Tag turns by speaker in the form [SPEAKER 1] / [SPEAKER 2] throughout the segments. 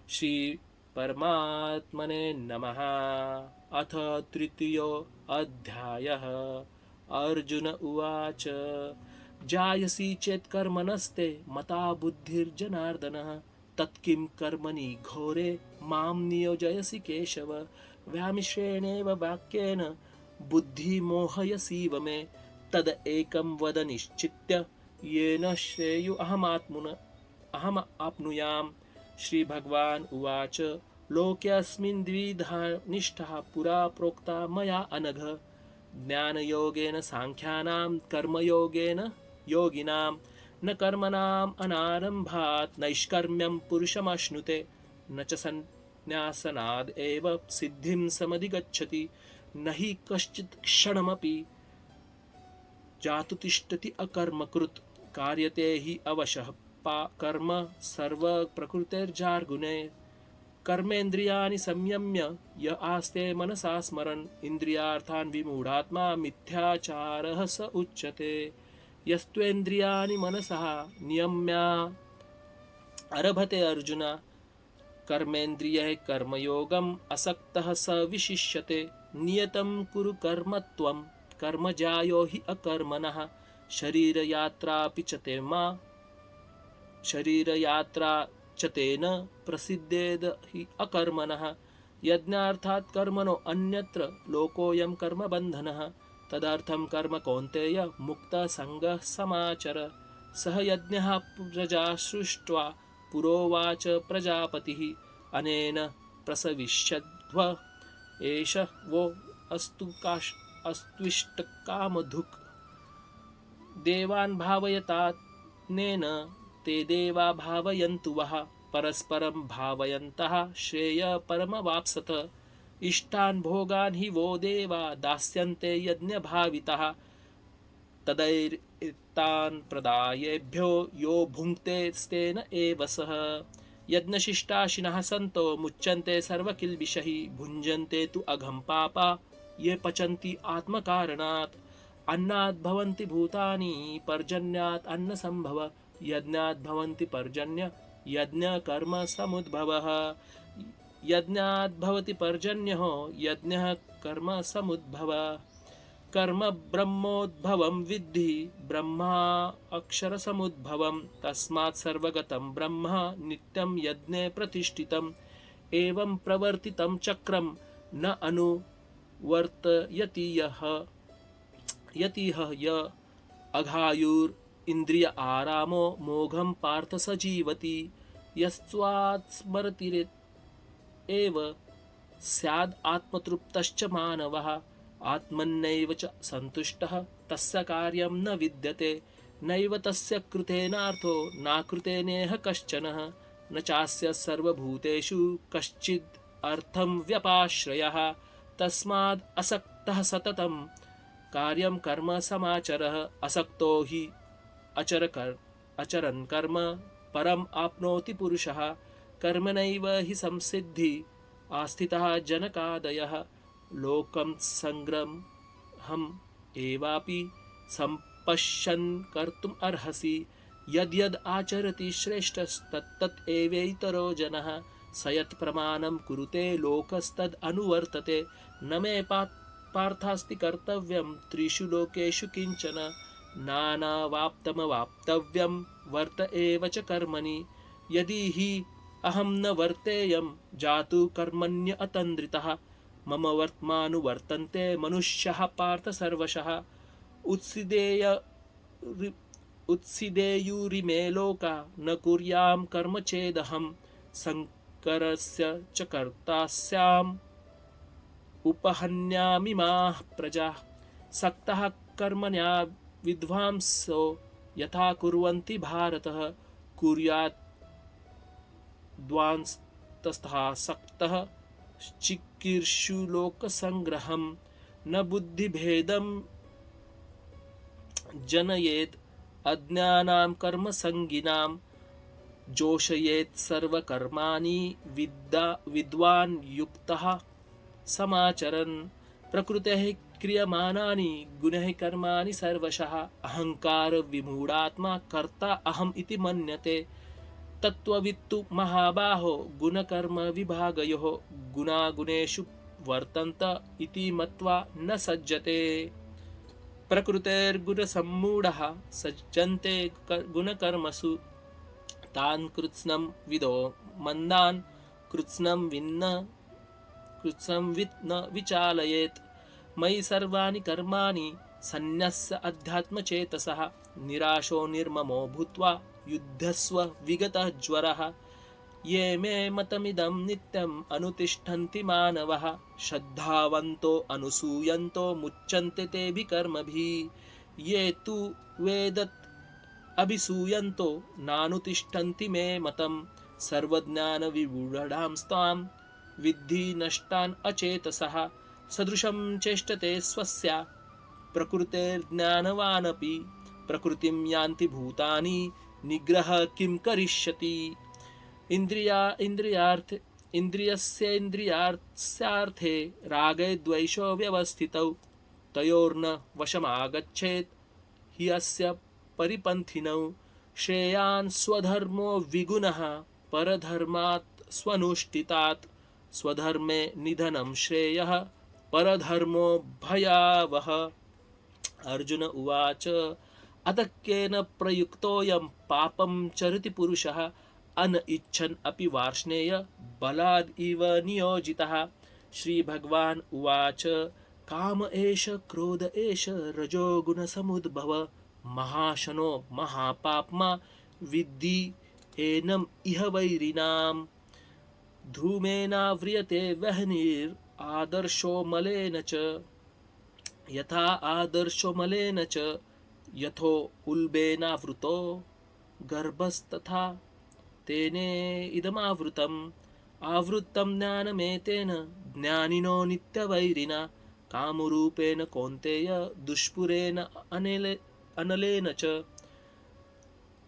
[SPEAKER 1] श्री परमात्मने नमः। अथ तृतीयो अध्यायः। अर्जुन उवाच जायसी चेत् कर्मणस्ते मता बुद्धिर्जनार्दन तत्किं कर्मणि घोरे मां नियोजयसि केशव व्यामिश्रेणेव वाक्येन बुद्धिमोहयसीव मे तद एकं वद निश्चित्य येन श्रेयो अहम् आप्नुयाम्। श्री भगवान उवाच लोकेऽस्मिन् द्विधा निष्ठा पुरा प्रोक्ता मया अनघ ज्ञानयोगेन सांख्यानां कर्मयोगेन योगिनां न कर्मणाम् अनारम्भात् नैष्कर्म्यं पुरुषमश्नुते न च सन्न्यासनाद् एव सिद्धिं समधिगच्छति न हि कश्चित् क्षणमपि जातु तिष्ठति अकर्मकृत् कार्यते हि अवशः कर्म सर्वप्रकृतेर्जार्गुणे कर्मेन्द्रियाणि संयम्य य आस्ते मनसा स्मरन् इन्द्रियार्थान् विमूढात्मा मिथ्याचारः स उच्यते। यस्त्वेन्द्रियाणि मनसः नियम्य आरभते अर्जुन कर्मेन्द्रियैः कर्मयोगम् असक्तः स विशिष्यते। नियतं कुरु कर्म त्वं कर्मजायो हि अकर्मणः शरीरयात्रापि च ते मा शरीरयात्रा च तेन प्रसिद्धेद हि अकर्मणः यज्ञार्थात् कर्मणो अन्यत्र लोकोऽयं कर्मबन्धनः तदर्थं कर्म कौन्तेय मुक्तसङ्गः समाचर। सह यज्ञः प्रजा सृष्ट्वा पुरोवाच प्रजापतिः अनेन प्रसविष्यध्व एष वो अस्त्विष्टकामधुक् देवान् भावयतानेन ते देवा भावयन्तु वः परस्परं भावयन्तः श्रेय परमवाप्सत। इष्टान् भोगान् हि वो देवा दास्यन्ते यज्ञभावितः तदैतान् प्रदायेभ्यो यो भुङ्क्ते स्तेन एव सः। यज्ञशिष्टाशिनः सन्तो मुच्यन्ते सर्वकिल्बिषैः भुञ्जन्ते तु अघं पापा ये पचन्ति आत्मकारणात् अन्नाद् भवन्ति भूतानि पर्जन्यात् अन्नसम्भव यज्ञाद् भवन्ति पर्जन्य यज्ञकर्म समुद्भवः यज्ञाद् भवति पर्जन्यः यज्ञः कर्म समुद्भव। कर्म ब्रह्मोद्भवं विद्धि ब्रह्मा अक्षरसमुद्भवं तस्मात् सर्वगतं ब्रह्म नित्यं यज्ञे प्रतिष्ठितम् एवं प्रवर्तितं चक्रं न अनुवर्तयति यतिह य अघायुर् इंद्रिय आरामो मोघं पार्थ स जीवति यस्त्वात् स्मरतिरेव स्याद् आत्मतृप्तश्च मानवः आत्मन्नैव च सन्तुष्टः तस्य कार्यं न विद्यते नैव तस्य कृतेनार्थो नाकृतेनेह कश्चनः न चास्य सर्वभूतेषु कश्चिद् अर्थं व्यपाश्रयः तस्माद् असक्तः सततं कार्यं कर्म समाचरः असक्तो हि अचरन् कर्म परम आप्नोति पुरुषः कर्मणैव हि संसिद्धि आस्थितः जनकादयः लोकं संग्रहम् एवापि सम्पश्यन् कर्तुम् अर्हसि यद्यद् आचरति श्रेष्ठस्तत्तत् एवैतरो जनः स यत् प्रमाणं कुरुते लोकस्तद् अनुवर्तते न मे पार्थास्ति कर्तव्यं त्रिषु लोकेषु किंचन नानावाप्तमवाप्तव्यं वर्त एव च कर्मणि यदि हि अहं न वर्तेयं जातु कर्मण्य अतन्द्रितः मम वर्त्मानुवर्तन्ते मनुष्यः पार्थ सर्वशः उत्सिदेयुरिमे लोका न कुर्यां कर्म चेदहं संकरस्य च कर्ता स्याम् उपहन्यामि माः प्रजाः सक्तः कर्मण्या विद्वांसो यथा कुर्वन्ति भारतः कुर्यात् द्वांस्तथा सक्तः चिकीर्षु लोकसंग्रहं न बुद्धिभेदं जनयेत् अज्ञानां कर्मसंगिनां जोषयेत् सर्वकर्माणि विद्वान् युक्तः समाचरन् प्रकृतेः क्रियमाणानि गुणैः कर्माणि सर्वशः अहंकार विमूढात्मा कर्ता अहम् इति मन्यते तत्त्ववित्तु महाबाहो गुणकर्मविभागयोः गुणागुणेषु वर्तन्त इति मत्वा न सज्जते। प्रकृतेर्गुणसम्मूढः सज्जन्ते गुणकर्मसु तान् कृत्स्नं विदो मन्दान् कृत्स्नं वित् न विचालयेत्। मयि सर्वाणि कर्माणि सन्न्यस्य अध्यात्मचेतसः निराशो निर्ममो भूत्वा युद्धस्व विगतः ज्वरः। ये मे मतमिदं नित्यम् अनुतिष्ठन्ति मानवः श्रद्धावन्तो अनुसूयन्तो मुच्यन्ते तेभिः कर्मभिः। ये तु वेदत् अभिसूयन्तो नानुतिष्ठन्ति मे मतं सर्वज्ञानविमूढांस्तां विद्धि नष्टान् अचेतसः। सदृशं चेष्टते स्वस्य प्रकृतेर्ज्ञानवानपि प्रकृतिं यान्ति भूतानि निग्रह किं करिष्यति। इन्द्रियस्येन्द्रियार्थ्यार्थे रागे द्वैषो व्यवस्थितौ तयोर्न वशमागच्छेत् हि अस्य परिपन्थिनौ। श्रेयान् स्वधर्मो विगुणः परधर्मात् स्वनुष्ठितात् स्वधर्मे निधनं श्रेयः परधर्मो भयावह। अर्जुन उवाच अतः केन प्रयुक्तोऽयं पापं चरति पुरुषः अन इच्छन् अपि वार्ष्णेय बलाद् इव नियोजितः। श्रीभगवान् उवाच काम एष क्रोध एष रजोगुणसमुद्भव महाशनो महापाप्मा विद्धि एनम् इह वैरिणाम्। धूमेनाव्रियते वह्निरादर्शो मलेन च यथा आदर्शो मलेन च यथो उल्बेनावृतो गर्भस्तथा तेने इदमावृतम्। आवृत्तं ज्ञानमेतेन ज्ञानिनो नित्यवैरिणा कामरूपेण कौन्तेय दुष्पुरेण अनलेन च।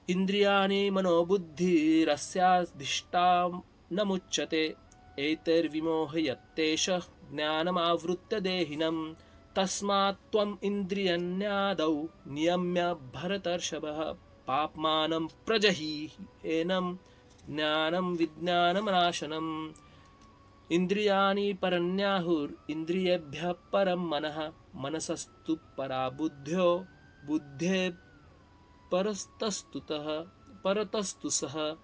[SPEAKER 1] इन्द्रियाणि मनोबुद्धिरस्याधिष्ठानं न मुच्यते एतैर्विमोहयत्येष ज्ञानमावृत्य देहिनम्। तस्मात् त्वम् इन्द्रियाण्यादौ नियम्य भरतर्षभः पाप्मानं प्रजहि एनं ज्ञानं विज्ञानमनाशनम्। इन्द्रियाणि परन्याहुरिन्द्रियेभ्यः परं मनः मनसस्तु परा बुद्ध्यो बुद्धेः परतस्तु सः।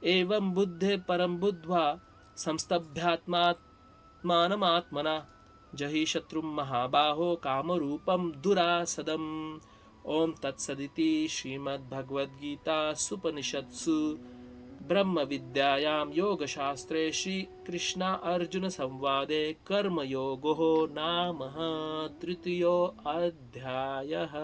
[SPEAKER 1] एवं बुद्धे परं बुद्ध्वा संस्तभ्यात्मानमात्मना जहि शत्रुं महाबाहो कामरूपं दुरासदम्। ओम तत्सदिति श्रीमद्भगवद्गीतासूपनिषत्सु ब्रह्मविद्यायां योगशास्त्रे श्रीकृष्णार्जुनसंवादे कर्मयोगो नाम तृतीयोऽध्यायः।